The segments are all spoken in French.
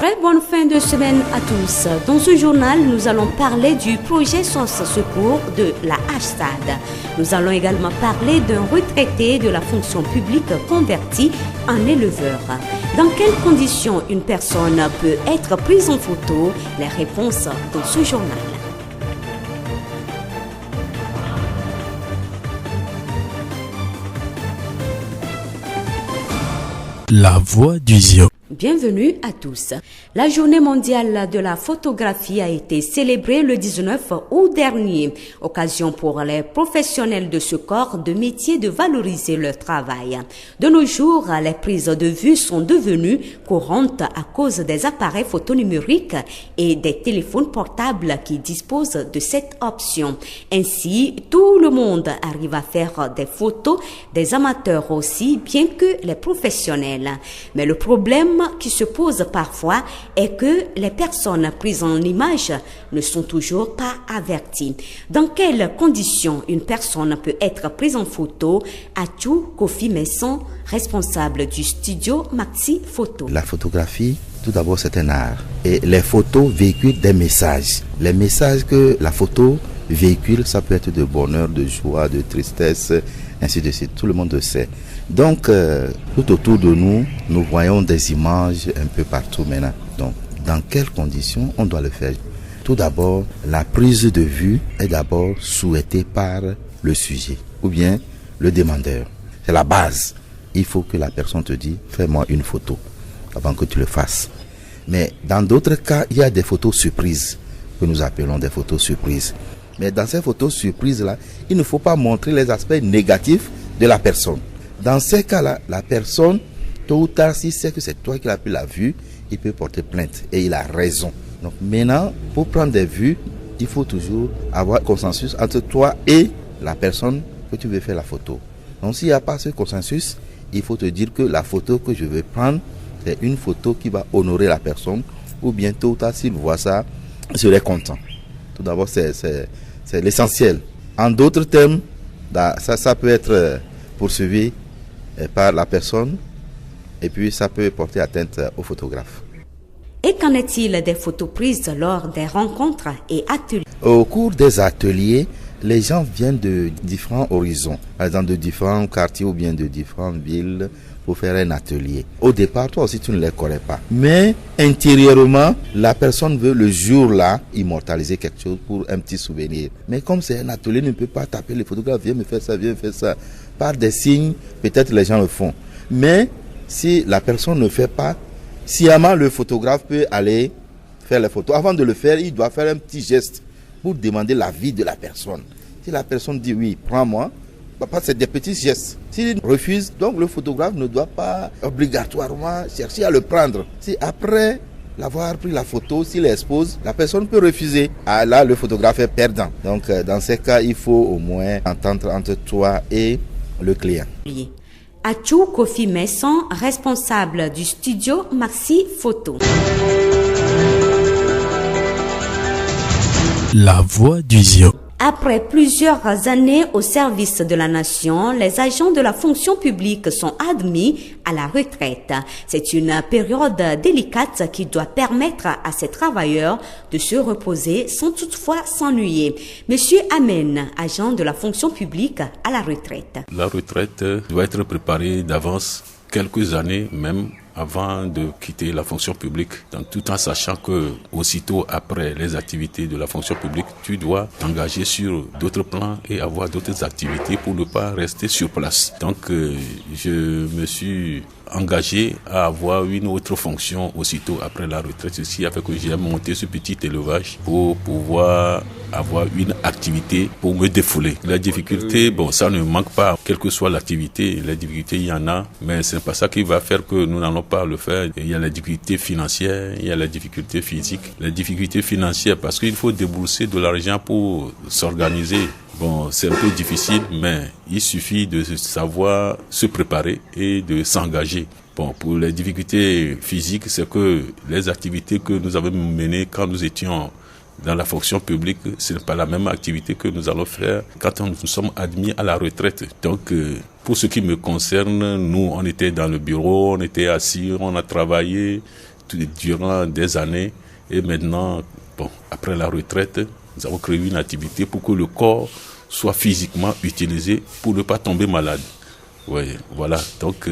Très bonne fin de semaine à tous. Dans ce journal, nous allons parler du projet Source Secours de la HSAD. Nous allons également parler d'un retraité de la fonction publique converti en éleveur. Dans quelles conditions une personne peut être prise en photo? Les réponses dans ce journal. La voix du Zion. Bienvenue à tous. La journée mondiale de la photographie a été célébrée le 19 août dernier. Occasion pour les professionnels de ce corps de métier de valoriser leur travail. De nos jours, les prises de vue sont devenues courantes à cause des appareils photonumériques et des téléphones portables qui disposent de cette option. Ainsi, tout le monde arrive à faire des photos, des amateurs aussi, bien que les professionnels. Mais le problème qui se pose parfois est que les personnes prises en image ne sont toujours pas averties. Dans quelles conditions une personne peut être prise en photo? Atou Kofi Messon, responsable du studio Maxi Photo. La photographie, tout d'abord, c'est un art. Et les photos véhiculent des messages. Les messages que la photo véhicule, ça peut être de bonheur, de joie, de tristesse, ainsi de suite. Tout le monde le sait. Donc, tout autour de nous, nous voyons des images un peu partout maintenant. Donc, dans quelles conditions on doit le faire? Tout d'abord, la prise de vue est d'abord souhaitée par le sujet ou bien le demandeur. C'est la base. Il faut que la personne te dise, fais-moi une photo avant que tu le fasses. Mais dans d'autres cas, il y a des photos surprises que nous appelons des photos surprises. Mais dans ces photos surprises-là, il ne faut pas montrer les aspects négatifs de la personne. Dans ces cas-là, la personne, tôt ou tard, s'il sait que c'est toi qui l'as pris la vue, il peut porter plainte et il a raison. Donc maintenant, pour prendre des vues, il faut toujours avoir un consensus entre toi et la personne que tu veux faire la photo. Donc s'il n'y a pas ce consensus, il faut te dire que la photo que je veux prendre, c'est une photo qui va honorer la personne, ou bien tôt ou tard, s'il voit ça, il serait content. Tout d'abord, c'est l'essentiel. En d'autres termes, ça peut être poursuivi par la personne et puis ça peut porter atteinte au photographe. Et qu'en est-il des photos prises lors des rencontres et ateliers? Au cours des ateliers, les gens viennent de différents horizons, par exemple de différents quartiers ou bien de différentes villes pour faire un atelier. Au départ, toi aussi tu ne les connais pas. Mais intérieurement, la personne veut le jour-là immortaliser quelque chose pour un petit souvenir. Mais comme c'est un atelier, ne peut pas taper les photographes, viens me faire ça, viens me faire ça. Par des signes, peut-être les gens le font. Mais si la personne ne fait pas, sciemment le photographe peut aller faire les photos. Avant de le faire, il doit faire un petit geste pour demander l'avis de la personne. Si la personne dit oui, prends-moi, c'est des petits gestes. S'il refuse, donc le photographe ne doit pas obligatoirement chercher à le prendre. Si après l'avoir pris la photo, s'il expose, la personne peut refuser. Ah, là, le photographe est perdant. Donc, dans ces cas, il faut au moins entendre entre toi et le client. Atou Kofi Messon, responsable du studio Maxi Photo. La voix du Zion. Après plusieurs années au service de la nation, les agents de la fonction publique sont admis à la retraite. C'est une période délicate qui doit permettre à ces travailleurs de se reposer sans toutefois s'ennuyer. Monsieur Amen, agent de la fonction publique à la retraite. La retraite doit être préparée d'avance, quelques années même, avant de quitter la fonction publique, donc, tout en sachant que aussitôt après les activités de la fonction publique, tu dois t'engager sur d'autres plans et avoir d'autres activités pour ne pas rester sur place. Donc je me suis engagé à avoir une autre fonction aussitôt après la retraite. Ceci a fait que j'ai monté ce petit élevage pour pouvoir avoir une activité pour me défouler. La difficulté, bon, ça ne manque pas, quelle que soit l'activité, les difficultés, il y en a, mais c'est pas ça qui va faire que nous n'allons pas le faire. Il y a les difficultés financières, il y a les difficultés physiques. Les difficultés financières, parce qu'il faut débourser de l'argent pour s'organiser. Bon, c'est un peu difficile, mais il suffit de savoir se préparer et de s'engager. Bon, pour les difficultés physiques, c'est que les activités que nous avons menées quand nous étions dans la fonction publique, ce n'est pas la même activité que nous allons faire quand nous sommes admis à la retraite. Donc, pour ce qui me concerne, nous, on était dans le bureau, on était assis, on a travaillé durant des années. Et maintenant, après la retraite, nous avons créé une activité pour que le corps soit physiquement utilisé pour ne pas tomber malade. Oui, voilà. Donc,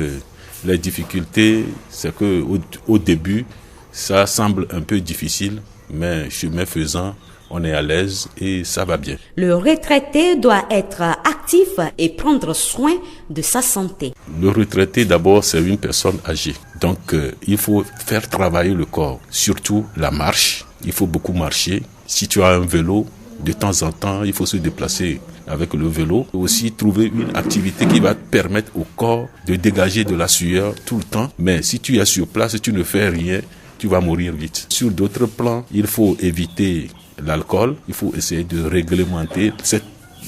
les difficultés, c'est que au début, ça semble un peu difficile, mais chemin faisant, on est à l'aise et ça va bien. Le retraité doit être actif et prendre soin de sa santé. Le retraité, d'abord, c'est une personne âgée. Donc, il faut faire travailler le corps, surtout la marche. Il faut beaucoup marcher. Si tu as un vélo, de temps en temps, il faut se déplacer avec le vélo. Aussi, trouver une activité qui va te permettre au corps de dégager de la sueur tout le temps. Mais si tu es sur place et tu ne fais rien, tu vas mourir vite. Sur d'autres plans, il faut éviter l'alcool. Il faut essayer de réglementer cette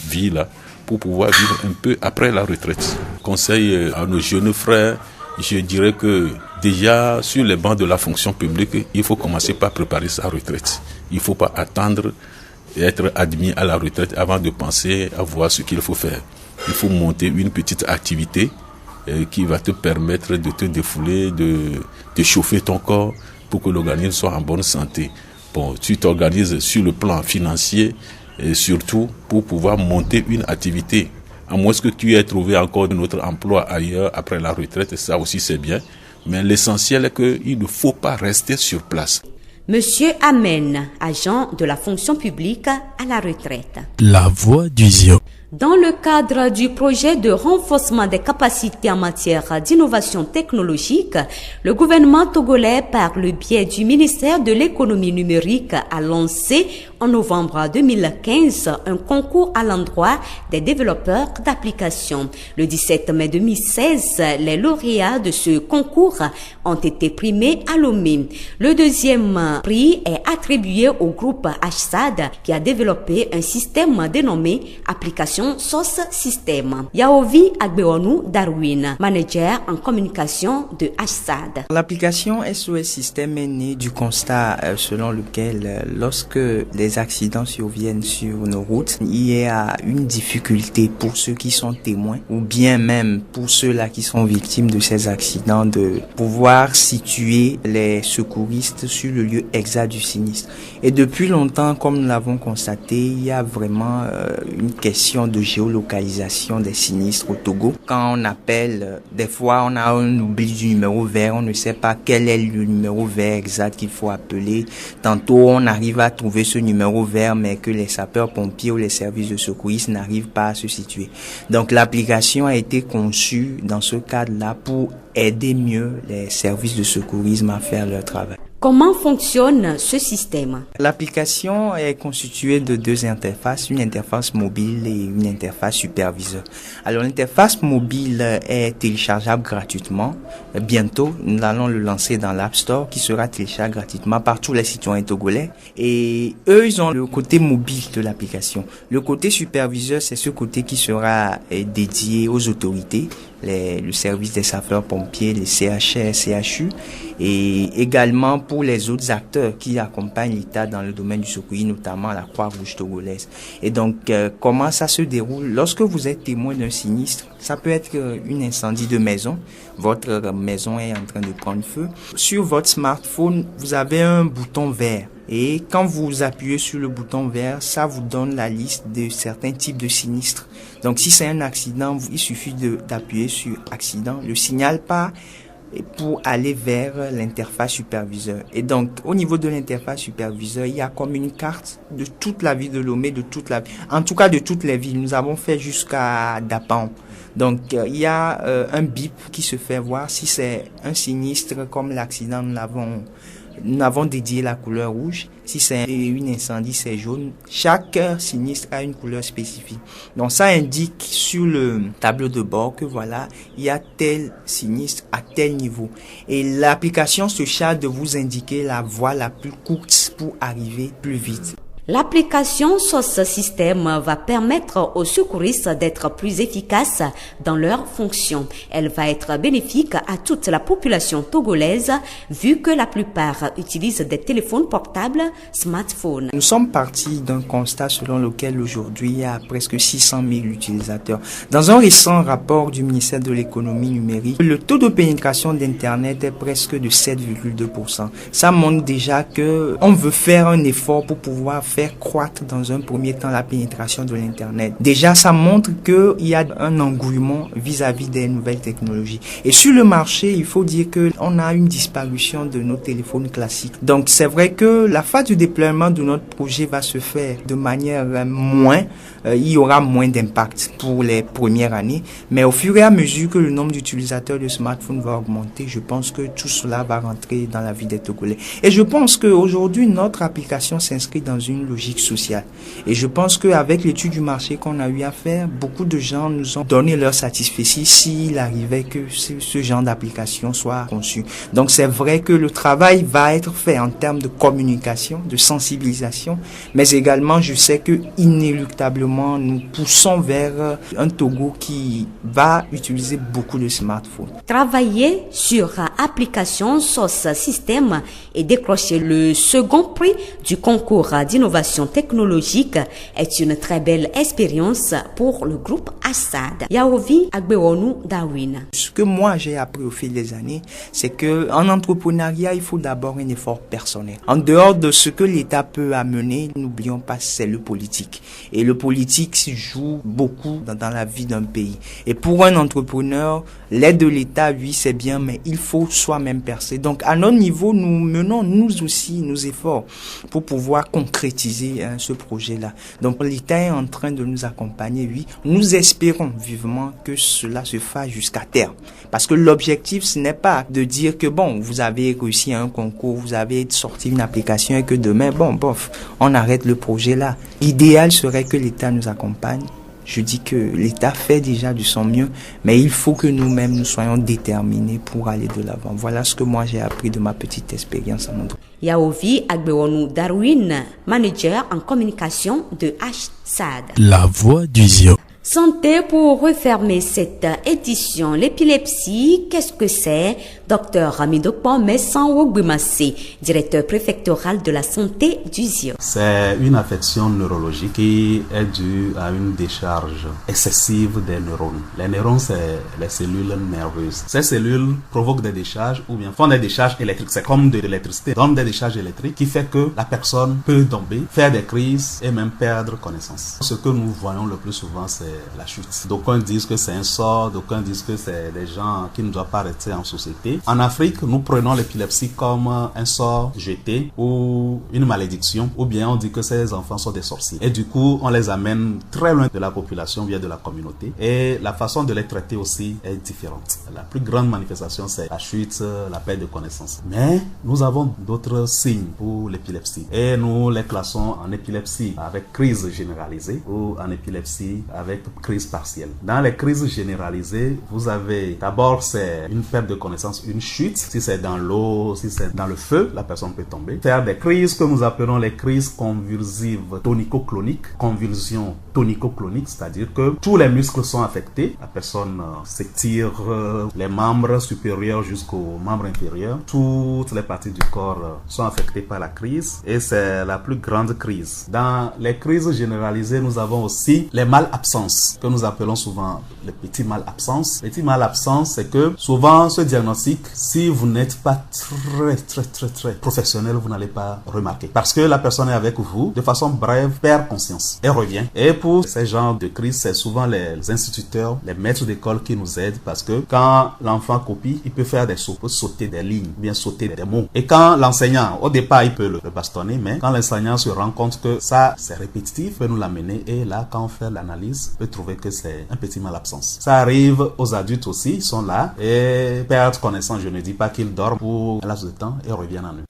vie-là pour pouvoir vivre un peu après la retraite. Conseil à nos jeunes frères, je dirais que déjà sur les bancs de la fonction publique, il faut commencer par préparer sa retraite. Il ne faut pas attendre et être admis à la retraite avant de penser à voir ce qu'il faut faire. Il faut monter une petite activité qui va te permettre de te défouler, de chauffer ton corps pour que l'organisme soit en bonne santé. Tu t'organises sur le plan financier et surtout pour pouvoir monter une activité. À moins que tu aies trouvé encore un autre emploi ailleurs après la retraite, ça aussi c'est bien. Mais l'essentiel est qu'il ne faut pas rester sur place. Monsieur Amen, agent de la fonction publique à la retraite. La voix du Zion. Dans le cadre du projet de renforcement des capacités en matière d'innovation technologique, le gouvernement togolais, par le biais du ministère de l'économie numérique, a lancé en novembre 2015 un concours à l'endroit des développeurs d'applications. Le 17 mai 2016, les lauréats de ce concours ont été primés à Lomé. Le deuxième prix est attribué au groupe HSAD qui a développé un système dénommé Application SOS System. Yaovi Agbeonu Darwin, manager en communication de HSAD. L'application SOS System est née du constat selon lequel lorsque les accidents surviennent sur nos routes, il y a une difficulté pour ceux qui sont témoins ou bien même pour ceux-là qui sont victimes de ces accidents de pouvoir situer les secouristes sur le lieu exact du sinistre. Et depuis longtemps, comme nous l'avons constaté, il y a vraiment une question de géolocalisation des sinistres au Togo. Quand on appelle, des fois on a un oubli du numéro vert, on ne sait pas quel est le numéro vert exact qu'il faut appeler. Tantôt on arrive à trouver ce numéro vert mais que les sapeurs-pompiers ou les services de secouristes n'arrivent pas à se situer. Donc l'application a été conçue dans ce cadre-là pour aider mieux les services de secourisme à faire leur travail. Comment fonctionne ce système? L'application est constituée de deux interfaces, une interface mobile et une interface superviseur. Alors l'interface mobile est téléchargeable gratuitement. Bientôt, nous allons le lancer dans l'App Store qui sera téléchargeable gratuitement par tous les citoyens togolais. Et eux, ils ont le côté mobile de l'application. Le côté superviseur, c'est ce côté qui sera dédié aux autorités, le service des sapeurs-pompiers, les CHR, CHU, et également pour les autres acteurs qui accompagnent l'État dans le domaine du secourisme, notamment la Croix-Rouge togolaise. Et donc, comment ça se déroule? Lorsque vous êtes témoin d'un sinistre, ça peut être un incendie de maison, votre maison est en train de prendre feu. Sur votre smartphone, vous avez un bouton vert. Et quand vous appuyez sur le bouton vert, ça vous donne la liste de certains types de sinistres. Donc si c'est un accident, il suffit d'appuyer sur accident, le signal part pour aller vers l'interface superviseur. Et donc au niveau de l'interface superviseur, il y a comme une carte de toute la ville de Lomé, en tout cas de toutes les villes. Nous avons fait jusqu'à Dapan. Donc il y a un bip qui se fait voir si c'est un sinistre comme l'accident, nous avons dédié la couleur rouge. Si c'est un incendie, c'est jaune. Chaque sinistre a une couleur spécifique. Donc ça indique sur le tableau de bord que voilà, il y a tel sinistre à tel niveau. Et l'application se charge de vous indiquer la voie la plus courte pour arriver plus vite. L'application SOS Système va permettre aux secouristes d'être plus efficaces dans leurs fonctions. Elle va être bénéfique à toute la population togolaise vu que la plupart utilisent des téléphones portables, smartphones. Nous sommes partis d'un constat selon lequel aujourd'hui il y a presque 600 000 utilisateurs. Dans un récent rapport du ministère de l'économie numérique, le taux de pénétration d'Internet est presque de 7,2%. Ça montre déjà que on veut faire un effort pour pouvoir faire croître dans un premier temps la pénétration de l'Internet. Déjà, ça montre qu'il y a un engouement vis-à-vis des nouvelles technologies. Et sur le marché, il faut dire qu'on a une disparition de nos téléphones classiques. Donc, c'est vrai que la phase de déploiement de notre projet va se faire de manière il y aura moins d'impact pour les premières années. Mais au fur et à mesure que le nombre d'utilisateurs de smartphones va augmenter, je pense que tout cela va rentrer dans la vie des Togolais. Et je pense qu'aujourd'hui, notre application s'inscrit dans une logique sociale. Et je pense qu'avec l'étude du marché qu'on a eu à faire, beaucoup de gens nous ont donné leur satisfaction s'il arrivait que ce genre d'application soit conçu. Donc c'est vrai que le travail va être fait en termes de communication, de sensibilisation, mais également je sais que inéluctablement nous poussons vers un Togo qui va utiliser beaucoup de smartphones. Travailler sur application SOS Système et décrocher le second prix du concours d'innovation technologique est une très belle expérience pour le groupe Assad. Yaovi Agbeonu Darwin. Ce que moi j'ai appris au fil des années, c'est que en entrepreneuriat, il faut d'abord un effort personnel. En dehors de ce que l'État peut amener, n'oublions pas, c'est le politique. Et le politique joue beaucoup dans la vie d'un pays. Et pour un entrepreneur, l'aide de l'État, oui, c'est bien, mais il faut soi-même percer. Donc, à notre niveau, nous menons nous aussi nos efforts pour pouvoir concrétiser ce projet-là. Donc, l'État est en train de nous accompagner, oui. Nous espérons vivement que cela se fasse jusqu'à terme. Parce que l'objectif, ce n'est pas de dire que, bon, vous avez réussi à un concours, vous avez sorti une application et que demain, on arrête le projet là. L'idéal serait que l'État nous accompagne. Je dis que l'État fait déjà de son mieux, mais il faut que nous-mêmes nous soyons déterminés pour aller de l'avant. Voilà ce que moi j'ai appris de ma petite expérience en entreprise. Yaovi Agbeonu Darwin, manager en communication de Assad. La voix du Zio. Santé pour refermer cette édition. L'épilepsie, qu'est-ce que c'est? Docteur Hamidokpo Messan Wogbimassé, directeur préfectoral de la santé du Zio. C'est une affection neurologique qui est due à une décharge excessive des neurones. Les neurones, c'est les cellules nerveuses. Ces cellules provoquent des décharges ou bien font des décharges électriques. C'est comme de l'électricité. Donnent des décharges électriques qui fait que la personne peut tomber, faire des crises et même perdre connaissance. Ce que nous voyons le plus souvent, c'est la chute. D'aucuns disent que c'est un sort, d'aucuns disent que c'est des gens qui ne doivent pas rester en société. En Afrique, nous prenons l'épilepsie comme un sort jeté ou une malédiction, ou bien on dit que ces enfants sont des sorciers. Et du coup, on les amène très loin de la population, via de la communauté. Et la façon de les traiter aussi est différente. La plus grande manifestation, c'est la chute, la perte de connaissance. Mais nous avons d'autres signes pour l'épilepsie. Et nous les classons en épilepsie avec crise généralisée ou en épilepsie avec crise partielle. Dans les crises généralisées, vous avez d'abord c'est une perte de connaissance, une chute. Si c'est dans l'eau, si c'est dans le feu, la personne peut tomber. Faire des crises que nous appelons les crises convulsives tonico-cloniques. Convulsion tonico-clonique, c'est-à-dire que tous les muscles sont affectés. La personne s'étire, les membres supérieurs jusqu'aux membres inférieurs. Toutes les parties du corps sont affectées par la crise et c'est la plus grande crise. Dans les crises généralisées, nous avons aussi les malabsences que nous appelons souvent les petits malabsences. Les petits malabsences, c'est que souvent ce diagnostic, si vous n'êtes pas très professionnel, vous n'allez pas remarquer. Parce que la personne est avec vous, de façon brève, perd conscience et revient. Et pour ces genres de crises, c'est souvent les instituteurs, les maîtres d'école qui nous aident parce que quand l'enfant copie, il peut faire des sauts, il peut sauter des lignes, bien sauter des mots. Et quand l'enseignant, au départ, il peut le bastonner, mais quand l'enseignant se rend compte que ça, c'est répétitif, il peut nous l'amener et là, quand on fait l'analyse, on peut trouver que c'est un petit malabsence. Ça arrive aux adultes aussi, ils sont là et perdent connaissance. Je ne dis pas qu'ils dorment pour un laps de temps et reviennent en eux.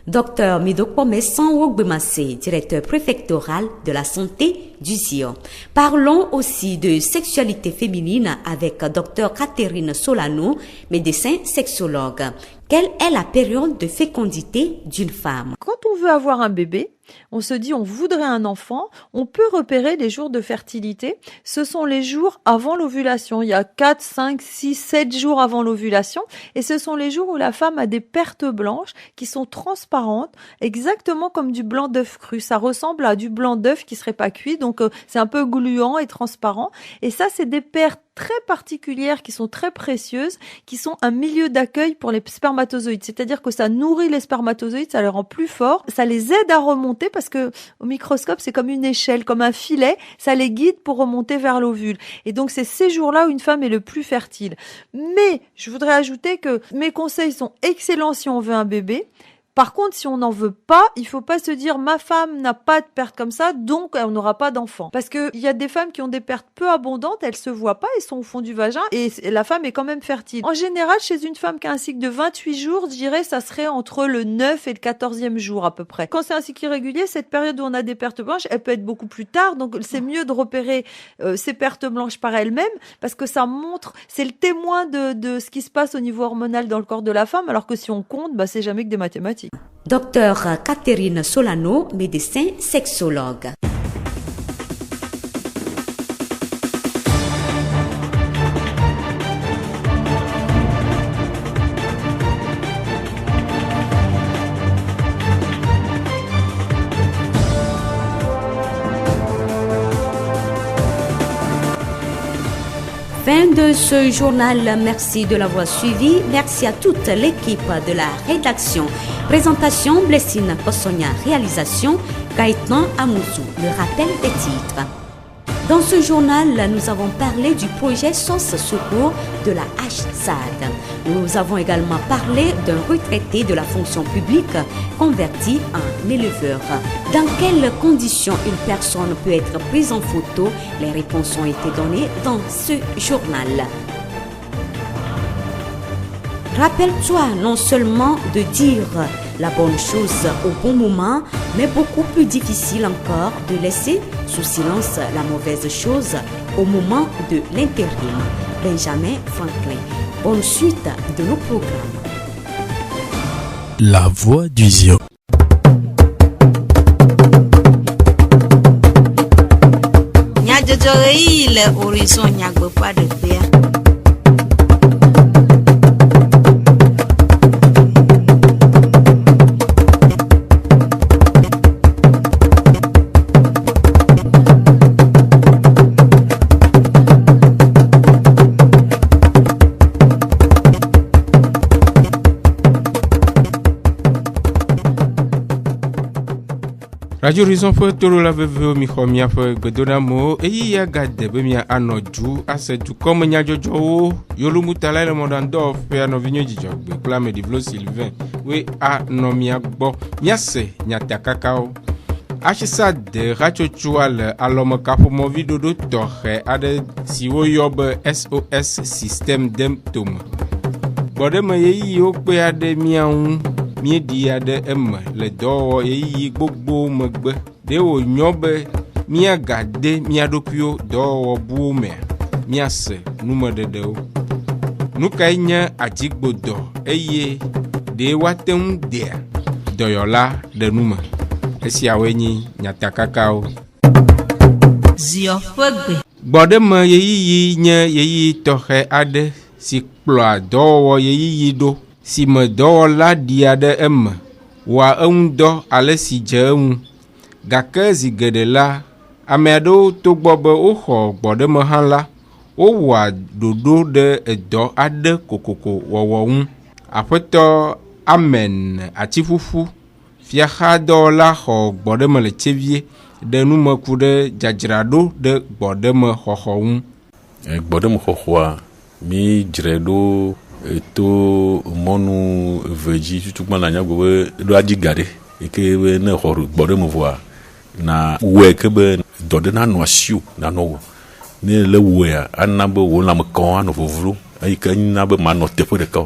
Docteur Midokpo Messan Wogbimassé, directeur préfectoral de la santé du Zio. Parlons aussi de sexualité féminine avec Docteur Catherine Solano, médecin sexologue. Quelle est la période de fécondité d'une femme? Quand on veut avoir un bébé, on se dit on voudrait un enfant, on peut repérer les jours de fertilité. Ce sont les jours avant l'ovulation. Il y a 4, 5, 6, 7 jours avant l'ovulation. Et ce sont les jours où la femme a des pertes blanches qui sont transparentes, exactement comme du blanc d'œuf cru. Ça ressemble à du blanc d'œuf qui serait pas cuit, donc c'est un peu gluant et transparent. Et ça, c'est des pertes très particulières qui sont très précieuses, qui sont un milieu d'accueil pour les spermatozoïdes. C'est-à-dire que ça nourrit les spermatozoïdes, ça les rend plus forts, ça les aide à remonter parce que au microscope, c'est comme une échelle, comme un filet, ça les guide pour remonter vers l'ovule. Et donc, c'est ces jours-là où une femme est le plus fertile. Mais, je voudrais ajouter que mes conseils sont excellents si on veut un bébé. Par contre, si on n'en veut pas, il faut pas se dire ma femme n'a pas de perte comme ça, donc on n'aura pas d'enfant. Parce que il y a des femmes qui ont des pertes peu abondantes, elles se voient pas, elles sont au fond du vagin et la femme est quand même fertile. En général, chez une femme qui a un cycle de 28 jours, je dirais ça serait entre le 9 et le 14e jour à peu près. Quand c'est un cycle irrégulier, cette période où on a des pertes blanches, elle peut être beaucoup plus tard, donc c'est mieux de repérer ces pertes blanches par elles-mêmes parce que ça montre, c'est le témoin de ce qui se passe au niveau hormonal dans le corps de la femme, alors que si on compte, c'est jamais que des mathématiques. Docteur Catherine Solano, médecin sexologue. Fin de ce journal, merci de l'avoir suivi. Merci à toute l'équipe de la rédaction. Présentation, Blessine Possonia. Réalisation, Gaëtan Amouzou. Le rappel des titres. Dans ce journal, nous avons parlé du projet SOS Secours de la HSAD. Nous avons également parlé d'un retraité de la fonction publique converti en éleveur. Dans quelles conditions une personne peut être prise en photo? Les réponses ont été données dans ce journal. Rappelle-toi non seulement de dire la bonne chose au bon moment, mais beaucoup plus difficile encore de laisser sous silence la mauvaise chose au moment de l'intérim. Benjamin Franklin. Bonne suite de nos programmes. La voix du ZIO. Le horizon pas de paix. Radio Horizon fo toro la veve mi khomia fo gbedonamo eyi ya gade be mi anoju asedu comme nya jojo yolu mutala le mondando fe anovinyo jijogbe klame di vlo Sylvain we anomia gbo nyase nyata kakao achisa de rachochual alom kapomo vidodo toxe ade siwo yob SOS système d'emtom bodema yeyi o pe ade miaun miedi ade le dowo yeyi gbogbo megbe de o nyobe mia gade mia dokio dowo bume mia se numededeo nukainya ajigbodo eye de watem de doyola de numa esi awenyi nyatakakao Zio fogbe bodema yeyi nye yeyi toxe ade si kploa dowo yeyi do si me dɔwɔla ɖi aɖe eme wɔa eŋu dɔ ale si dze eŋu gake zi geɖe la ame aɖewo togbɔ be woxɔ gbɔɖeme hã la wowɔa ɖoɖo ɖe edɔ aɖe kokoko wɔwɔ ŋu. Aƒetɔ Amen Atiƒuƒu fiaxa dɔwɔla xɔ gbɔɖeme le tsevie ɖe numeku ɖe dzadzraɖo ɖe gbɔɖeme xɔxɔ ŋu. Gbɔɖeme xɔxɔa mi dzre ɖo to monu veji tutukma na nyago do adigade eke we na horu gbodemo voa na we ke be dode na no asiu na no ne le we anabo wo na mko anu vovru ai ke na be ma no tepo de ka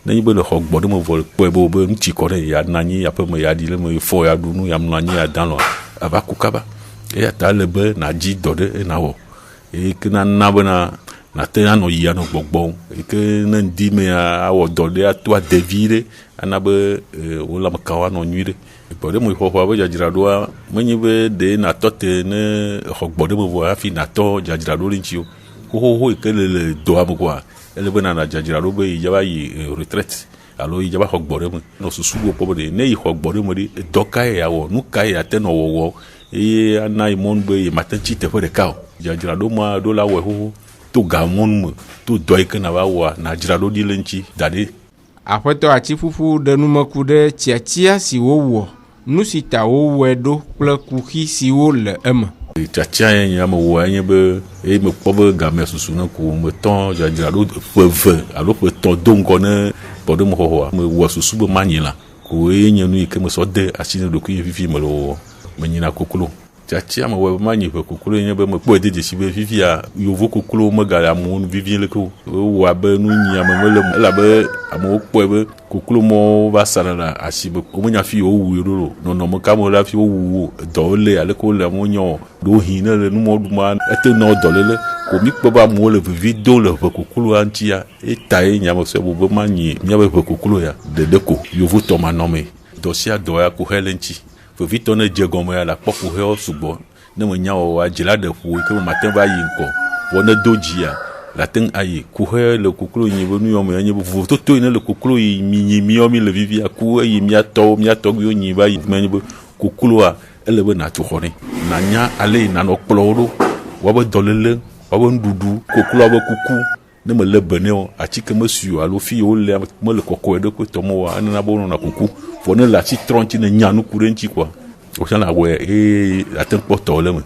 na yi be le ho gbodemo vo pe be nti ko re ya na nyi ya pe me ya di le me fo ya du nu ya na nyi ya dan lo abakukaba e ya ta le be na ji dode e na wo e ke na be na nate anɔ yi anɔ gbɔgbɔm eke ne ŋdi me awɔ dɔ ɖe ato adevi ɖe ana be wo lãmekawo anɔ nyui ɖe gbɔ ɖe me xɔxɔa be dzadzraɖoa menye be ɖe natɔ te ne xɔ gbɔ ɖe me vɔ hafi natɔ dzadzraɖo ɖe ŋuti o xoxoxo eke le dɔa me kɔa ele be nana dzadzraɖo be yi dzava yi retraite alo yi dzava xɔ gbɔ ɖe me nɔ susu bo kpɔ be ɖe ne yi xɔ gbɔ ɖe me ɖe dɔ ka ye awɔ nu ka ye ate nɔ wɔwɔ eye ana yi mɔnu be yi mate ŋuti teƒe ɖeka o dzadzraɖo ma ɖo la wɔe xoxo to gamɔnu me to dɔ yi ke na va wɔa na dzraɖo ɖi le ŋuti da ɖe. Aƒetɔ Atsiƒuƒu ɖe numeku ɖe tsiatsia si wowɔ nu si ta wowɔe ɖo kple kuxi siwo le eme. Tsiatsia ye nye ame wɔa nye be eye mekpɔ be game susu ne ko metɔ dzadzraɖo ƒe 2 alo ƒe 3 do ŋgɔ ne bɔɖemexɔxɔa mewɔ susu be manyi la ko eye nye nu yi ke mesɔ de asi ne ɖokui fifi me le wɔwɔ menyina koklo. Tsiatsia me wɔ be manyi ƒe koklo nye be mekpɔe de dzesi be fifia yovo koklo megale amewo nu vivie leke o wowɔ abe nu nyi ame mele elabe amewo kpɔe be koklo mɔ va sa ɖe asi be womenya fi wowu ɖo nɔnɔme ka me la fi wowu dɔwo le aleke wole amewo nyɔ ɖo hi ne le numɔ ɖuma ete nɔ dɔléle ko mi kpɔ be amewo le vivi do le ʋe kokloa ŋutia eta ye nyame sɔ be manyi miabe ʋe koklo ya ɖeɖe ko yovo tɔ manɔme dɔ sia dɔ ya ko he le ŋuti vevitɔ ne dze gɔme ya la kpɔ ƒohewo sugbɔ ne menya wɔwɔa dzela ɖe ƒo ke mate va yi ŋkɔ vɔ ne do dzia la te ŋu ayi kuhe le koklo yi be nuyɔme nye vovototo yi ne le koklo yi mi mi le vivia ku eye miatɔwo miatɔgbiwo nyi va yi menye be kokloa ele be natu xɔ nɛ nanya ale yi nanɔ kplɔwo ɖo woabe dɔléle woabe nuɖuɖu kokloa be kuku ne me le be ne o atike me sui o alo fi wo le me le kɔkɔe ɖe ko tɔmɔ wa enena be wonɔna kuku vɔ ne le atsi trɔ ŋuti ne nya nuku ɖe ŋuti kɔa wosia na wɔe eye ate kpɔ tɔ le me.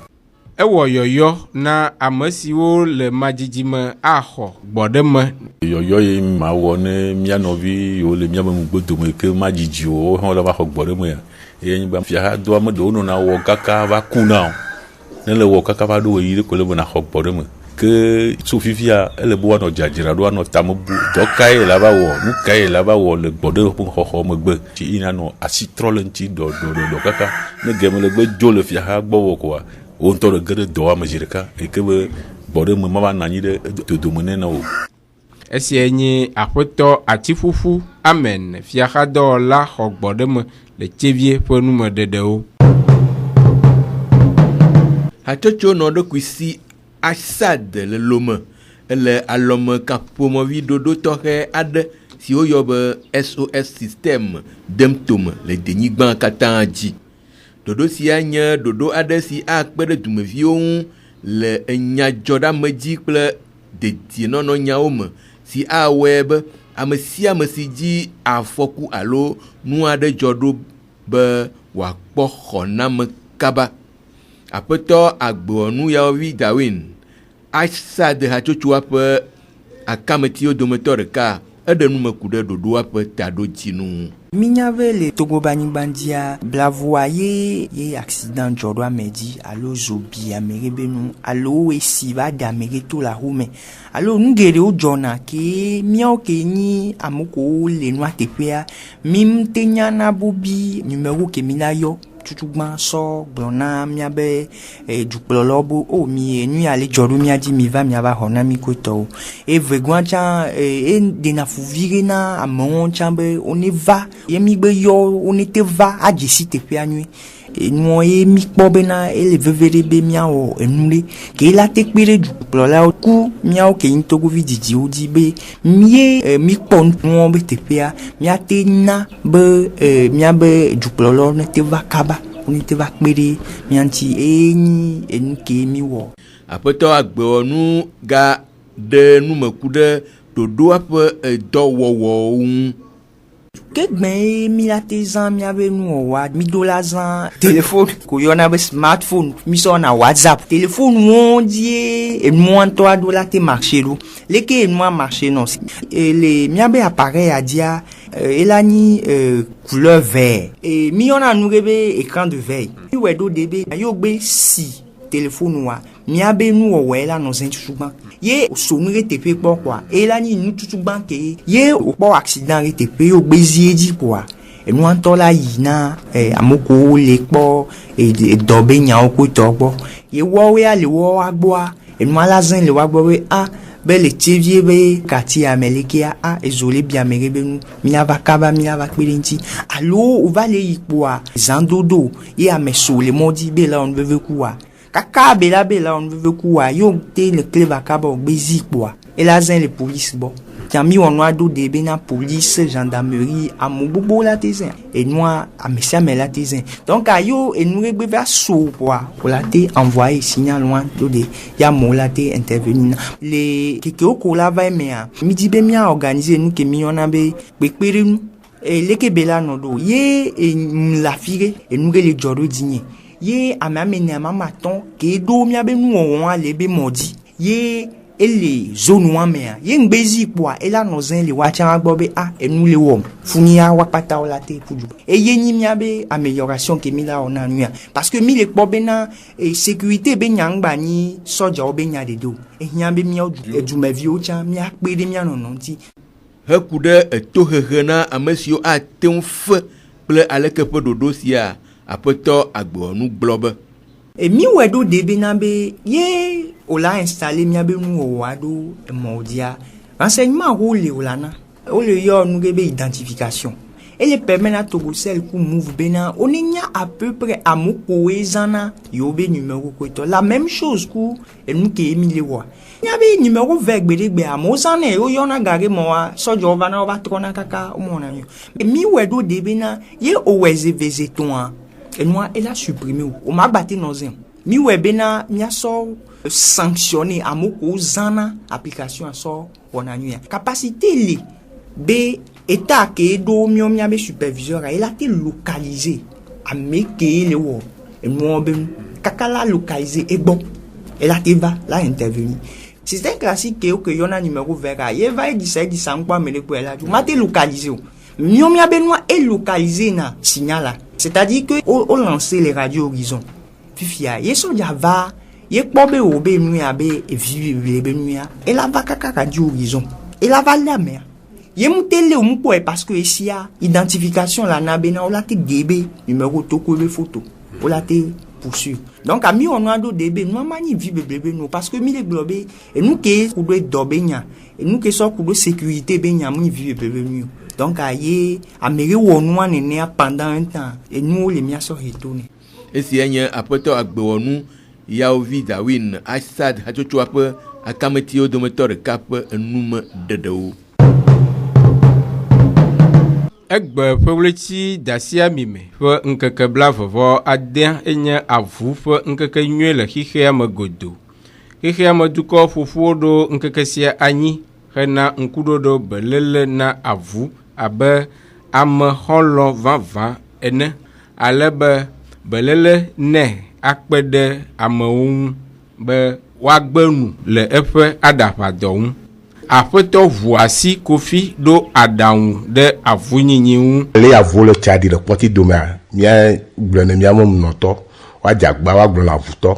Ewɔ yɔyɔ na ame siwo le madzidzi me axɔ gbɔɖeme. Yɔyɔ ye ma wɔ ne mia nɔvi yiwo le miabe nugbedome ke madzidzi o hã le va xɔ gbɔɖeme ya eye nyigba fia do ame ɖewo nɔna wɔ kaka va ku na o ne le wɔ kaka va ɖo ɣeyiɣi ɖe ko le be na xɔ gbɔɖeme ke tso fifia ele be woanɔ dzadzraɖo anɔ tame bu dɔ ka ye la va wɔ nu ka ye la va wɔ le gbɔɖe ƒe xɔxɔ megbe tsi yina nɔ asi trɔ le ŋuti dɔ kaka ne geme le gbe dzo le fiaha gbɔ wɔ koa wo ŋutɔ ɖe ge ɖe dɔa me zi ɖeka eke be gbɔɖeme mava nɔ anyi ɖe dodome ne na o. Esia nye Aƒetɔ Atsiƒuƒu Amen fiaxadɔwɔla xɔ gbɔɖeme le tsevie ƒe numeɖeɖewo. Hatsotso nɔ ɖe kusi Asad le lome ele alɔme kaƒomɔvi ɖoɖo tɔxɛ aɖe si woyɔ be SOS system dem tome le denyigba katã dzi. Ɖoɖo sia nye ɖoɖo aɖe si akpe ɖe dumeviwo ŋu le enyadzɔɖame dzi kple dedienɔnɔ nyawo me si awɔe be ame sia ame si dzi afɔku alo nu aɖe dzɔ ɖo be wòakpɔ xɔname kaba. Aƒetɔ Agbewɔnu Yawovi Darwin Asad hatsotsoa ƒe akametiwo dometɔ ɖeka eɖe numeku ɖe ɖoɖoa ƒe taɖodzinu. Minya be le Togo banyigba dzia blavua ye accident dzɔ ɖo ame dzi alo zo bi ame ɖe be nu alo esi va da ame ɖe to la home alo nu geɖewo dzɔna ke miawo ke nyi ame kewo le nua teƒea mi mte nyana bobi numero ke mi la yɔ tutugba sɔ gblɔna miabe dukplɔlawo be o mi nu ya le dzɔ ɖo mia dzi mi va miava xɔ na mi kotɔwo evegua tsã ɖena fuvi ɖe na amewo tsã be woneva ye mi gbe yɔ wonete va adzesi teƒea nyuie enuɔ ye mi kpɔ bena ele veve ɖe be miawɔ enu ɖe ke la te kpe ɖe dukplɔlawo ku miawo ke nyi togovi dzidziwo dzi be mi kpɔ nuwo be teƒea miate na be miabe dukplɔlawo nete va kaba wonete va kpe ɖe mia ŋuti enyi enu ke mi wɔ. Aƒetɔ Agbewɔnu ga ɖe numeku ɖe ɖoɖoa ƒe dɔwɔwɔwo ŋu. Ke gbɛ mi la te zã miabe nuwɔwɔa mi do la zã téléphone ko yɔna be smartphone mi sɔna WhatsApp téléphone wo dzi enua ŋutɔ aɖo la te marché ɖo leke enua marché nɔ le miabe appareil dzia ela nyi couleur vert mi yɔna nu ɖe be écran de veille mi wɔ ɖo de be yɔ gbe si téléphone wa miabe nuwɔwɔ la nɔ zɛ tutugba ye sonu ɖe teƒe kpɔ kɔa ela nyi nututugba ke ye wòkpɔ accident ɖe teƒe ye wògbe zie dzi kɔa enua ŋutɔ la yina amekewo le kpɔ dɔ be nyawo kotɔ gbɔ ye wɔwoe le wɔwoa gbɔa Et nous, la zin, le wabwe, le tchévier, kati amelekea, ezolé bien merebe, miava kaba, miava kbelinti. Allo, ou va le yikwa, zandodo, meso, le modi, bela, on veut quoi. Kaka, bela, on veut quoi. Yo, te, le clé bakaba, bezi, quoi. Et la zin, le police, bon. Tiami on a do de bena police gendarmerie à Mobobo la tezen et moi à Messia la tezen donc ayo et nous rebe va sou quoi pour la te envoyer signal loin do de ya mo la te intervenir les keke ko la va mea midi be mia organiser nous que mi on a be pepere nous et les kebela no do ye et la fire et nous les joro digné ye a m'amener mama ton ke do mia be nous on aller be modi ye et les zones ouamea yeng bezi quoi et là nos les wacha bobe et nous les wom funia wapata olate puju et yeni miabe amélioration que mi là on a nuit parce que mi les bobena et sécurité be nyang bani soja obenya de do et nyambe mi du ma vie ocha mi akpede mi anononti hekude to hehena amesio a tenf ple aleke pe dodosia apeto agbo nu globe et mi wedo debenabe ye ola installé miabe nu wado modia renseignement roule olana ole yo nu gebe identification et les permet à Togo celle ku move bena on y a à peu près à mokoezana yobe numéro ko la même chose ku et nous ke emi le wa nyabe numéro vert gbedegbe amozane o yo na gare mo wa sojo vana va trona kaka o mona yo mi wedo debena ye oweze vezeton et moi elle a supprimé o ma batté nos un mi webena mi aso sanctionner à moko zana application aso wona nuya capacité li be état ke do mi o be superviseur elle a été localisé à meke le wo et moi ben kakala localisé et bon elle a été va là intervenir c'est un classique que yona numéro vert ye va dire ça quoi mais le quoi là tu m'a localisé mi o benoit est localisé na signal. C'est-à-dire que on lancer les radios horizon. Fifia, yeso java, ye pobe obe nuya be e vive be nuya. Et la va kaka radio horizon. Et la va la mer. Ye mutele ou mpo parce que ici ya identification la na bena o la te debe numéro toko le photo. O la te poursuivre. Donc ami on a do debe nous mani vive bebe nous parce que mi le globe et nous ke ku do dobenya et nous ke so ku do sécurité benya mi vive bebe nous. Donc aye amere wonu anene pendant un temps et nous les mia so retourner et si anya apoto agbewonu ya ovi dawin asad hachocho ape akametio dometor kap enum dedewo egbe fewleti dasia mime fe nkeke blavovo aden enye avu fe nkeke nyue le xixea me godo xixea me duko fufu do nkeke sia anyi hena nkudodo belele na avu abe ame xɔlɔ vava ene alebe belele ne akpede amewo ŋu be woagbe nu le eƒe aɖaƒadɔ ŋu. Aƒetɔ ʋu asi kofi ɖo aɖaŋu ɖe avunyinyi ŋu. Le avu le tsa ɖi le kpɔti domea mía gblɔ ne mía mɔnɔtɔ woadzagba woagblɔ le avutɔ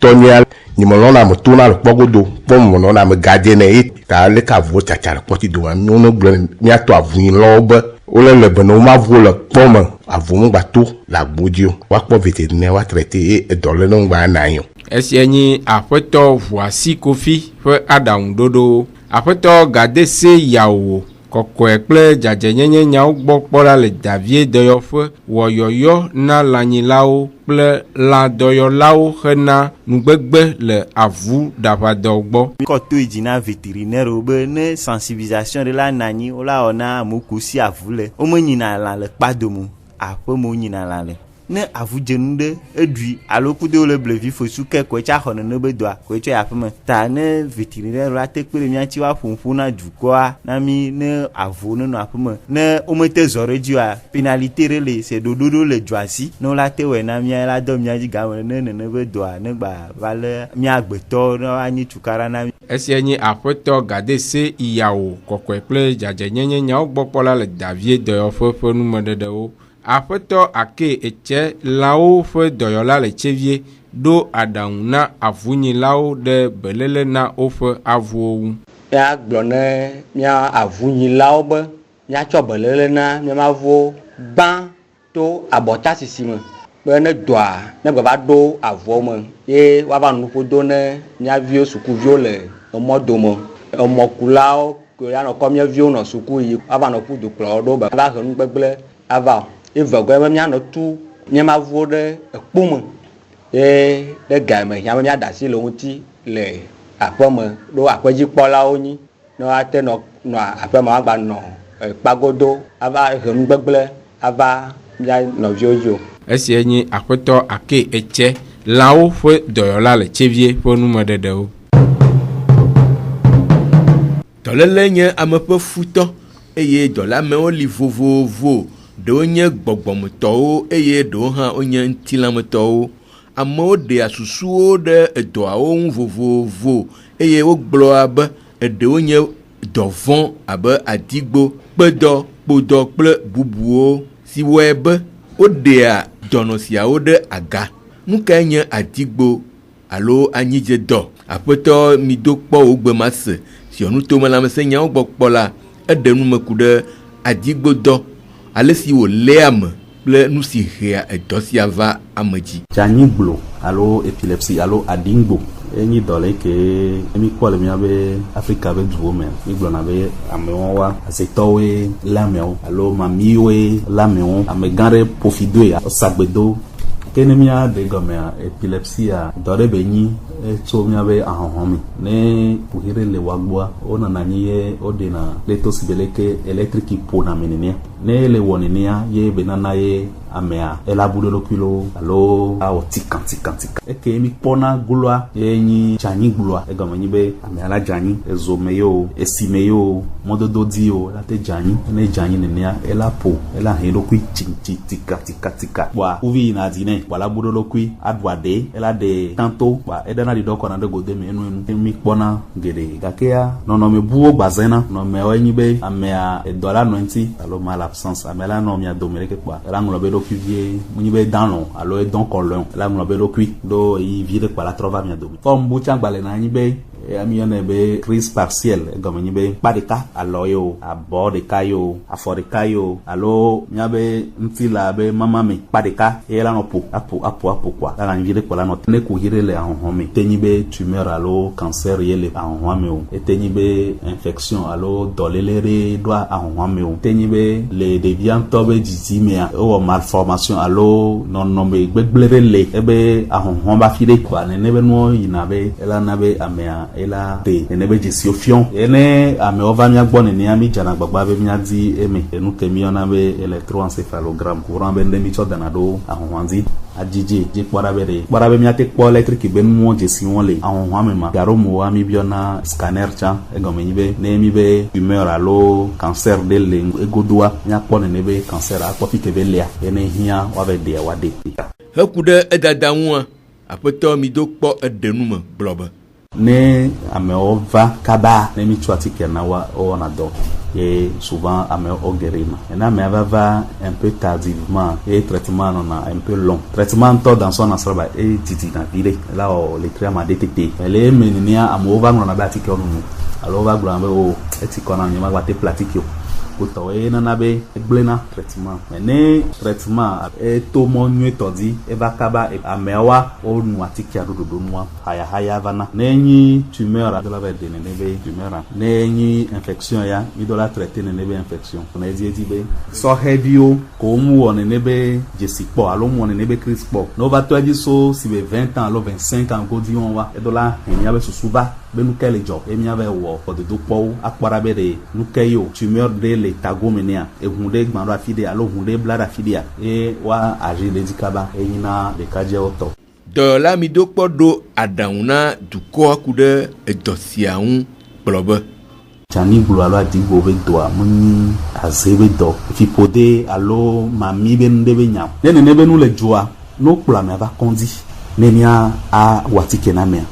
tɔnyia nyimɔlɔna me tona le kpɔgodo kpɔmɔlɔna me gadze ne ye ta le ka avuwo tsatsa le kpɔti domea mía ne gblɔ ne mía tɔ avunyilɔwo be wole le bene woma vo le kpɔme avu ŋgba to le agbodzi o woakpɔ vétérinaire wa traité ye edɔ le ne ŋgba na anyi o. Esia nye aƒetɔ ʋu asi kofi ƒe aɖaŋuɖoɖo. Aƒetɔ Gadese Yawo kɔkɔe kple dzadzenyenye nyawo gbɔ kpɔla le davie dɔyɔƒe wɔyɔyɔ na lãnyilawo kple lãdɔyɔlawo hena nugbegbe le avu ɖaƒadɔ gbɔ. Kɔto yi dzi na vétérinaire be ne sensibilisation de la nanyi wola wɔna amewo si avu le wome nyina lã le kpadome aƒemewo nyina lã le. Ne avu dzenu ɖe eɖui alo kudo le blevi fosu ke koe tsa xɔ nene be doa koe tsɔ aƒeme ta ne vétérinaire la te kpe ɖe míatsi wa ƒoƒo na dukɔa na mi ne avu nenɔ aƒeme ne womete zɔ ɖe dzi oa pénalité ɖe le se ɖoɖoɖo le dzo asi ne wola te wɔe na mía la dɔ mía dzi game ne nene be doa ne gba va le mía agbetɔ ne woanyi tukara na mi. Esia nye aƒetɔ Gadese Yawo kɔkɔe kple dzadzenyenye nyawo gbɔ kpɔla le davie dɔyɔƒe ƒe numeɖeɖewo. Aƒetɔ ake etse lãwo ƒe dɔyɔla le tsevie ɖo aɖaŋu na avunyilawo ɖe belele na woƒe avuwo ŋu. Mía gblɔ ne mía avunyilawo be míatsɔ belele na mía avuwo gbã to abɔta sisi me be ne doa ne gbe va do avɔ me ye woava nuƒodo ne míaviwo sukuviwo le emɔdome emɔkulawo ke ya nɔ kɔ míaviwo nɔ suku yi woava nɔ ƒu du kplɔ ɖo be va he nugbegble ava evegɔe be míanɔ tu míamavuwo ɖe ekpome ye ɖe game hiã be míada asi le ŋuti le aƒeme ɖo aƒedzikpɔlawo nyi ne woate nɔ aƒeme woagba nɔ kpagodo ava he nugbegble ava mía nɔviwo dzi o. Esia nye aƒetɔ ake etse lãwo ƒe dɔyɔla le tsevie ƒe numeɖeɖewo. Dɔléle nye ame ƒe futɔ eye dɔlamewo li vovovo, ɖewo nye gbɔgbɔmetɔwo eye ɖewo hã wonye ŋutilãmetɔwo. Amewo ɖea susuwo ɖe edɔawo ŋu vovovo eye wogblɔa be eɖewo nye dɔvɔ̃ abe adigbo, kpedɔ, kpodɔ kple bubuwo si wɔe be woɖea dɔnɔ siawo ɖe aga. Nu kae nye adigbo alo anyidzedɔ? Aƒetɔ mido kpɔ wo gbema se siɔnu tomelãmesẽ nyawo gbɔ kpɔ la, eɖe nume ku ɖe adigbodɔ ale si wòléa me kple nu si hea edɔ sia va ame dzi. Dzanyiglo alo epilepsi alo adingbo enyi dɔ le ke mi kpɔ le míabe Afrika be duwo me. Mi gblɔna be amewo wa azetɔwoe le amewo alo mamiwoe le amewo. Amegã ɖe ƒofidoe sagbedo. Ke ne mía de gɔmea epilepsia dɔ ɖe be nyi tso míabe ahɔhɔme. Ne ƒoƒi le wagbɔa wonɔna anyi ye woɖena leto si be leke elektriki ƒona me nenea. Ne le wɔ nenea ye be nana ye amea elabu ɖe ɖokui lo alo awɔ tika. Eke mi kpɔna gloa ye nyi dzanyigloa. Egɔme nyi be amea la dzanyi ezome yo, esime yo, mɔdodo dzi yo, la te dzanyi. Ne dzanyi nenea ela ƒo, ela he ɖokui tika. Boa uvi yina di ne, boa la bu ɖe ɖokui aɖu aɖe, ela ɖe tanto, boa eɖena ɖiɖɔ kɔna ɖe gode me enu. Mi kpɔna geɖe gakea nɔnɔmebuwo gbazena. Nɔnɔmewoe nyi be amea edɔ la nɔ ŋuti alo malabsence. Amea la nɔ mia dome leke kpoa ela ŋlɔ be ɖokui vie munyi be danlɔ alo edɔn kɔlɔn ela ŋlɔ be ɖokui ɖo eyi vi ɖe kpa la trɔ va mia dome. Fɔm bu tsã gbalẽ na anyi be ami yɔnɛ be crise partielle egɔme nyi be kpa ɖeka alɔ yo, abɔ ɖeka yo, afɔ ɖeka yo alo míabe ŋuti la be mama me kpa ɖeka ye la nɔ apo kpoa la nyi vi ɖe kpa la nɔ ne ko hi ɖe le ahɔhɔ me. Te nyi be tumeur alo cancer ye le ahɔhɔ me o. Ete nyi be infection alo dɔléle ɖe ɖoa ahɔhɔ me o. Te nyi be le ɖevia ŋutɔ be dzidzi mea ewɔ malformation alo nɔnɔme gbegble ɖe le ebe ahɔhɔ ba fi ɖe kpoa nene be nuwo yina be ela na be amea ela te nene be dzesiwo fiɔn. Ene amewo va mía gbɔ nenea mi dzana gbagba be mía di eme enu ke mi yɔna be electroencephalogram courant be ne mi tsɔ dana ɖo ahɔhɔ dzi adzidzi dzi kpɔɖa be míate kpɔ electric be nuwo dzesiwo le ahɔhɔ me ma. Garomo mi biɔna scanner tsã egɔme nyi be ne mi be tumeur alo cancer de le egodoa míakpɔ nene be cancer akpɔ fi ke be lea ene hiã woave ɖea woaɖe. Heku ɖe edada ŋua, aƒetɔ mi do kpɔ eɖe nume gblɔ be ne amewo va kaba ne mi tso atike na wa wɔna dɔ ye souvent amewo geɖe ma. Ne amea va un peu tardivement ye traitement nɔna un peu long. Traitement ŋutɔ dans son ensemble didina viɖe la wɔ le tri ama de tete. Le eme nenea amewo va ŋlɔna be atikewo nunu alo va gblɔna be o eti kɔna nye magba te ple atike o. Kutɔwo ye nana be egblena traitement. Ne traitement eto mɔ nyuietɔ dzi eva kaba ameawoa wonu atikea ɖoɖoɖo nua hayahaya vana. Ne nyi tumeur do la va de nene be tumeur. Ne nyi infection ya mi do la traiter nene be infection. Na edi be sɔheviwo ko mu wɔ nene be dzesi kpɔ alo mu wɔ nene be crise kpɔ. No va to edzi so si be 20 ans alo 25 ans godi wɔn wa edo la henia be susu va be nuke le dzɔ e mia be wɔ kɔdodokpɔwo akpɔra be de nuke yo tumeur de le tagome nea ehu ɖe gbã ɖo afi ɖe alo hu ɖe bla ɖe afi ɖea ye wa azi ɖe dzi kaba enyina ɖekadzewo tɔ. Dɔyɔla mi do kpɔ ɖo aɖaŋu na dukɔa ku ɖe edɔ sia ŋu gblɔ be dzanyiglo alo adigbo be dɔa menyi aze be dɔ fiƒode alo mami be nu ɖe be nya ne nene be nu le dzoa no kplɔ amea va kɔndzi ne mía awɔ atike na amea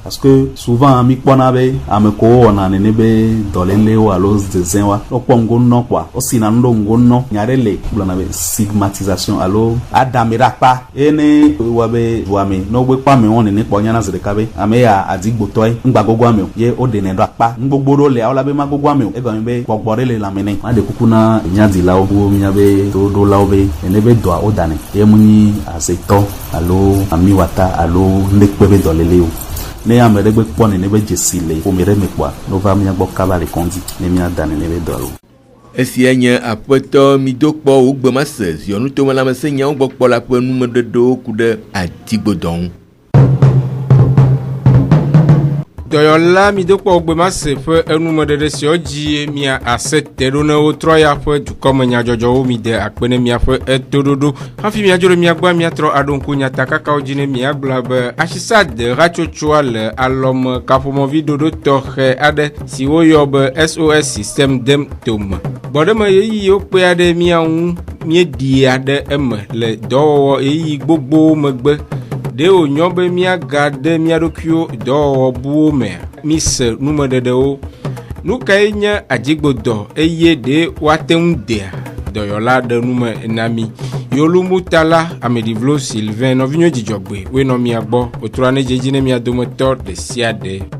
parce que souvent mi kpɔna be ame kowo wɔna nene be dɔléléwo alo zezẽ wa wokpɔ ŋgonɔ quoi wosina nu ɖo ŋgonɔ nya ɖe le gblɔna be stigmatisation alo adame ɖe akpa eye ne wɔ be voame ne wogbe kpɔ amewo nene kpɔ nyana zi ɖeka be ame ya adigbotɔe ŋgba gogo ame o ye woɖenɛ ɖo akpa nu gbogbo ɖewo le awola be ma gogo ame o egɔme be gbɔgbɔ ɖe le lãme nɛ ma ɖe kuku na nyadilawo wo mia be toɖolawo be ene be dɔa wodanɛ ye mu nyi azetɔ alo amiwata alo nekpe be dɔléle o ne ame ɖe gbe kpɔ nene be dzesi le ƒome ɖe me kpɔa nova miagbɔ kaba le kɔndzi ne miada nene be dɔ lo. Esia nye aƒetɔ midokpɔ wo gbemase ziɔnu tomelãmesẽ nyawo gbɔ kpɔ la ƒe numeɖeɖewo ku ɖe adigbodɔ ŋu. Dɔyɔla midokpɔ gbemase ƒe enumeɖeɖe siwo dzi mia ase te ɖo ne wotrɔ ya ƒe dukɔme nyadzɔdzɔwo mi de akpe ne miaƒe etoɖoɖo hafi miadzo ɖe miagbɔ miatrɔ aɖo ŋku nyatakakawo dzi ne miagblɔ be asisade hatsotsoa le alɔme kaƒomɔvi ɖoɖo tɔxɛ aɖe si woyɔ be SOS system dem tome gbɔɖeme yeyiwo kpe aɖe mia ŋu míeɖi aɖe eme le dɔwɔwɔ yeyi gbogbowo megbe ɖewo nyɔ be miaga de mia ɖokuiwo dɔwɔwɔ buwo me mise numeɖeɖewo nu kae nye adzigbodɔ eye ɖe woate ŋu dea dɔyɔla ɖe nume na mi yolumutala Ameɖivlo Sylvain nɔvinyo dzidzɔgbe woe nɔ mia gbɔ wotrɔ ne dzedzi ne mia dometɔ ɖe sia ɖe.